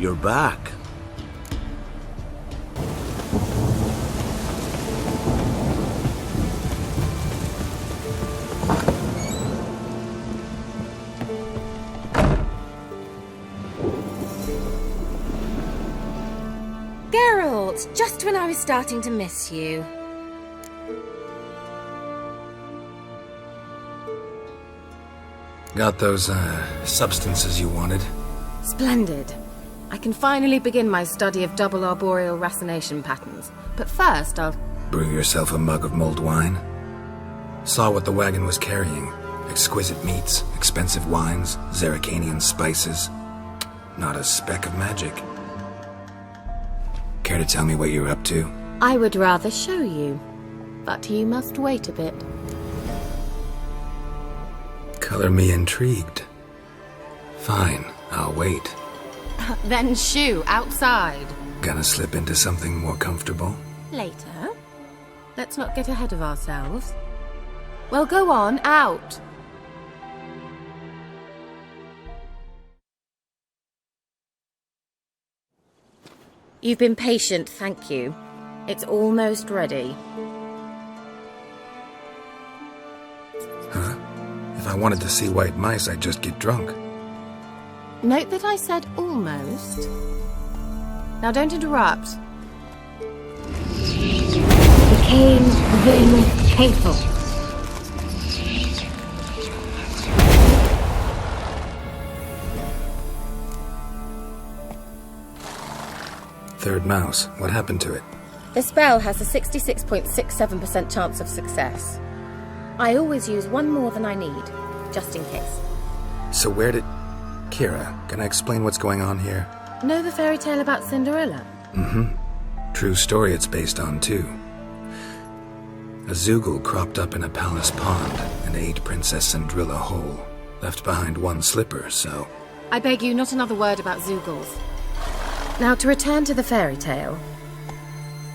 You're back. Geralt, just when I was starting to miss you. Got those, substances you wanted? Splendid. I can finally begin my study of double arboreal racination patterns. But first, I'll... Brew yourself a mug of mulled wine? Saw what the wagon was carrying. Exquisite meats, expensive wines, Zerrikanian spices. Not a speck of magic. Care to tell me what you're up to? I would rather show you, but you must wait a bit. Color me intrigued. Fine, I'll wait. Then shoo, outside. Gonna slip into something more comfortable? Later. Let's not get ahead of ourselves. Well, go on, out. You've been patient, thank you. It's almost ready. Huh? If I wanted to see white mice, I'd just get drunk. Note that I said almost. Now don't interrupt. Became then faithful. Third mouse. What happened to it? The spell has a 66.67% chance of success. I always use one more than I need, just in case. So where did... Keira, can I explain what's going on here? Know the fairy tale about Cinderella? Mm-hmm. True story it's based on, too. A Zoogle cropped up in a palace pond and ate Princess Cinderella whole. Left behind one slipper, so... I beg you, not another word about Zoogles. Now, to return to the fairy tale.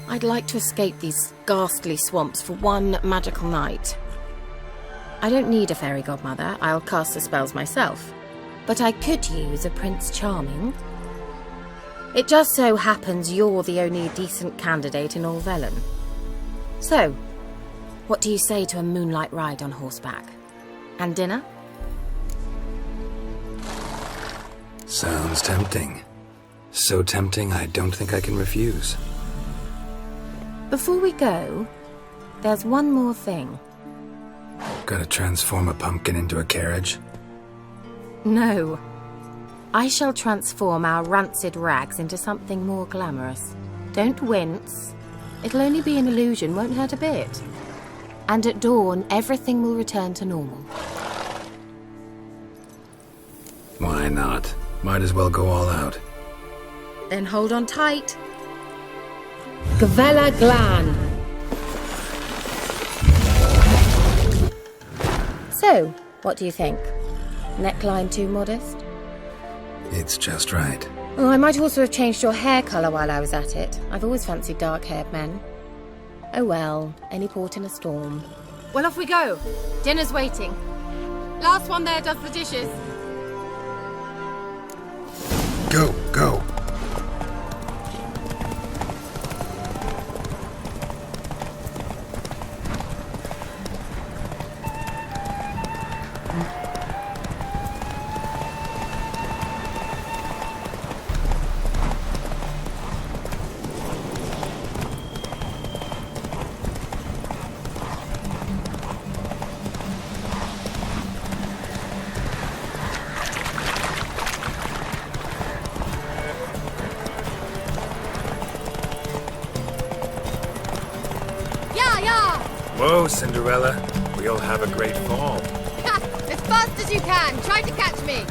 I'd like to escape these ghastly swamps for one magical night. I don't need a fairy godmother, I'll cast the spells myself. But I could use a Prince Charming. It just so happens you're the only decent candidate in all Velen. So, what do you say to a moonlight ride on horseback? And dinner? Sounds tempting. So tempting, I don't think I can refuse. Before we go, there's one more thing. Gotta transform a pumpkin into a carriage? No. I shall transform our rancid rags into something more glamorous. Don't wince. It'll only be an illusion, won't hurt a bit. And at dawn, everything will return to normal. Why not? Might as well go all out. Then hold on tight. Gavella Glan. So, what do you think? Neckline too modest? It's just right. Oh, I might also have changed your hair colour while I was at it. I've always fancied dark-haired men. Oh well, any port in a storm. Well, off we go. Dinner's waiting. Last one there does the dishes. Go, go. Whoa, Cinderella. We'll have a great fall. As fast as you can. Try to catch me.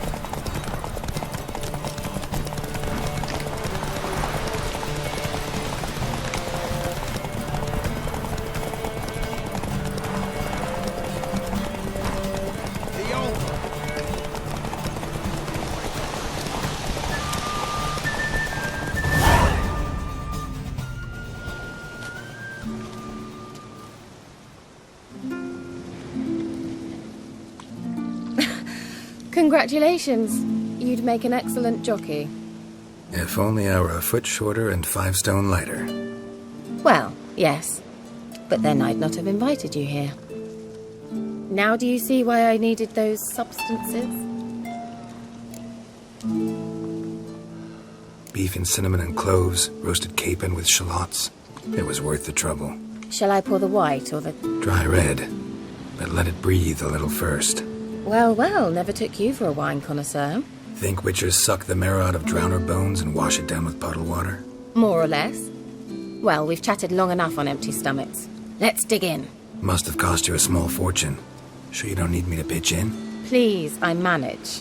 Congratulations. You'd make an excellent jockey. If only I were a foot shorter and 5 stone lighter. Well, yes. But then I'd not have invited you here. Now do you see why I needed those substances? Beef and cinnamon and cloves, roasted capon with shallots. It was worth the trouble. Shall I pour the white or the... Dry red, but let it breathe a little first. Well, well, never took you for a wine connoisseur. Think witchers suck the marrow out of drowner bones and wash it down with puddle water? More or less. Well, we've chatted long enough on empty stomachs. Let's dig in. Must have cost you a small fortune. Sure you don't need me to pitch in? Please, I manage.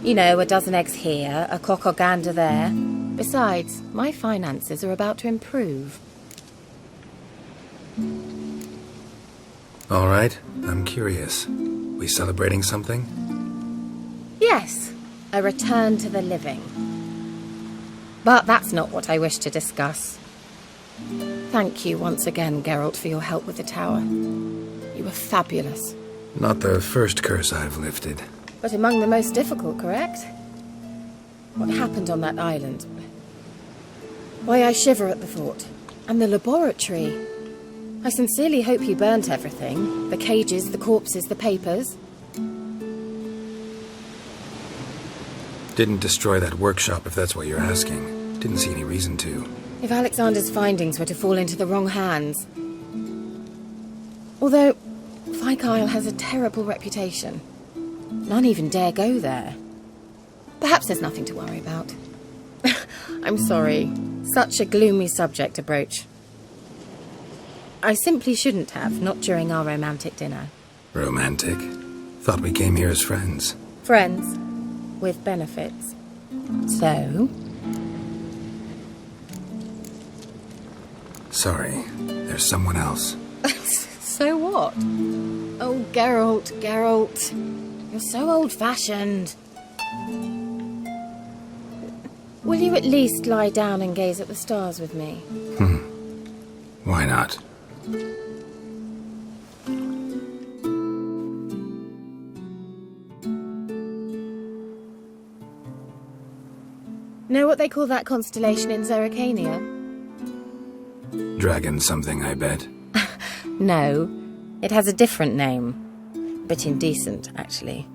You know, a dozen eggs here, a cock or gander there. Besides, my finances are about to improve. All right, I'm curious. We celebrating something? Yes, a return to the living. But that's not what I wish to discuss. Thank you once again, Geralt, for your help with the tower. You were fabulous. Not the first curse I've lifted. But among the most difficult, correct? What happened on that island? Why, I shiver at the thought. And the laboratory. I sincerely hope you burnt everything. The cages, the corpses, the papers. Didn't destroy that workshop, if that's what you're asking. Didn't see any reason to. If Alexander's findings were to fall into the wrong hands... Although, Fyke Isle has a terrible reputation. None even dare go there. Perhaps there's nothing to worry about. I'm sorry. Such a gloomy subject to broach. I simply shouldn't have, not during our romantic dinner. Romantic? Thought we came here as friends. Friends. With benefits. So? Sorry, there's someone else. So what? Oh, Geralt, Geralt. You're so old-fashioned. Will you at least lie down and gaze at the stars with me? Why not? Know what they call that constellation in Zerrikania? Dragon something, I bet. No, it has a different name. Bit indecent, actually.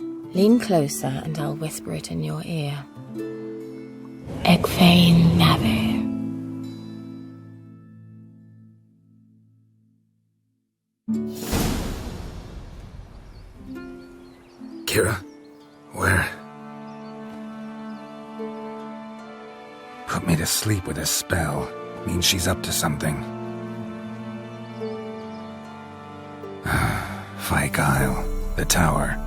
Lean closer and I'll whisper it in your ear. Egfain Naver. Keira? Where? Put me to sleep with a spell. Means she's up to something. Fyke Isle. The tower.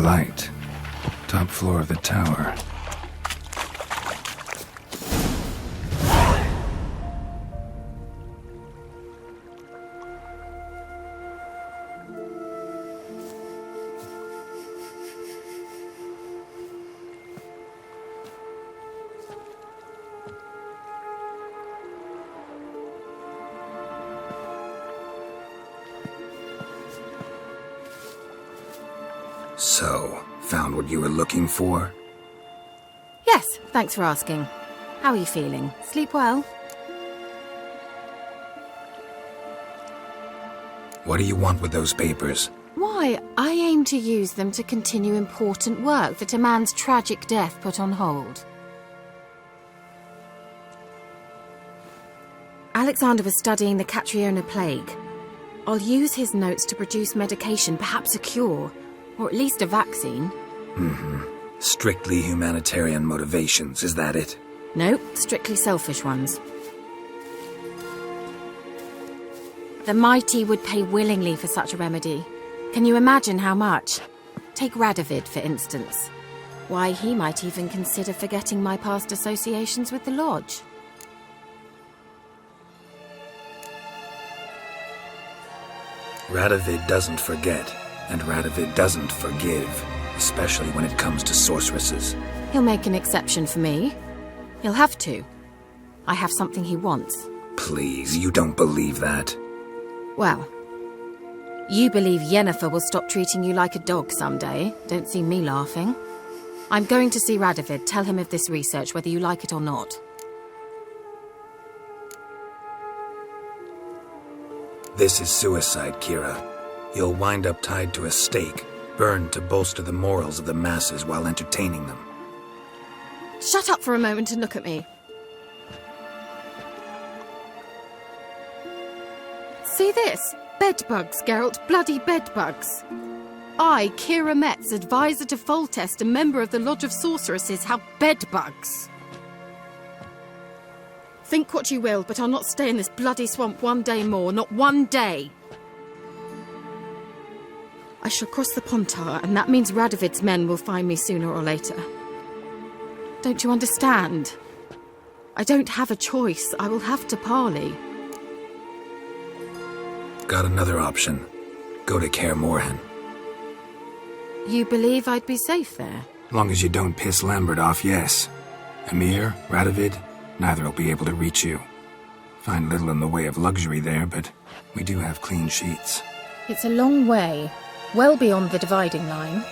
light. Top floor of the tower. So, found what you were looking for? Yes, thanks for asking. How are you feeling? Sleep well? What do you want with those papers? Why, I aim to use them to continue important work that a man's tragic death put on hold. Alexander was studying the Catriona plague. I'll use his notes to produce medication, perhaps a cure, or at least a vaccine. Strictly humanitarian motivations, is that it? No, strictly selfish ones. The mighty would pay willingly for such a remedy. Can you imagine how much? Take Radovid, for instance. Why, he might even consider forgetting my past associations with the Lodge. Radovid doesn't forget, and Radovid doesn't forgive, especially when it comes to sorceresses. He'll make an exception for me. He'll have to. I have something he wants. Please, you don't believe that. Well, you believe Yennefer will stop treating you like a dog someday. Don't see me laughing. I'm going to see Radovid, tell him of this research, whether you like it or not. This is suicide, Keira. You'll wind up tied to a stake, burned to bolster the morals of the masses while entertaining them. Shut up for a moment and look at me. See this? Bedbugs, Geralt. Bloody bedbugs. I, Keira Metz, advisor to Foltest, a member of the Lodge of Sorceresses, have bedbugs. Think what you will, but I'll not stay in this bloody swamp one day more. Not one day. I shall cross the Pontar, and that means Radovid's men will find me sooner or later. Don't you understand? I don't have a choice. I will have to parley. Got another option. Go to Kaer Morhen. You believe I'd be safe there? Long as you don't piss Lambert off, yes. Emir, Radovid, neither will be able to reach you. Find little in the way of luxury there, but we do have clean sheets. It's a long way, well beyond the dividing line.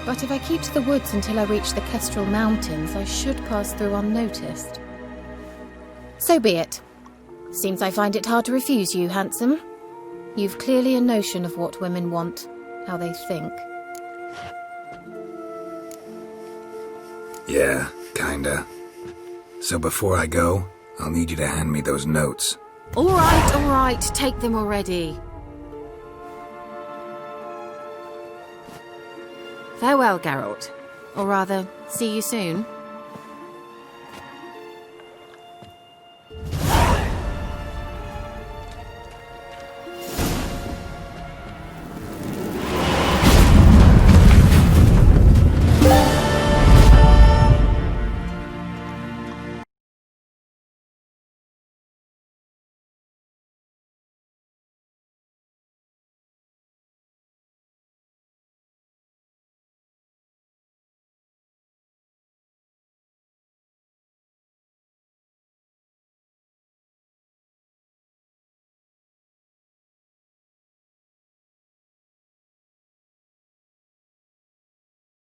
But if I keep to the woods until I reach the Kestrel Mountains, I should pass through unnoticed. So be it. Seems I find it hard to refuse you, handsome. You've clearly a notion of what women want, how they think. Yeah, kinda. So before I go, I'll need you to hand me those notes. All right, take them already. Farewell, Geralt. Or rather, see you soon.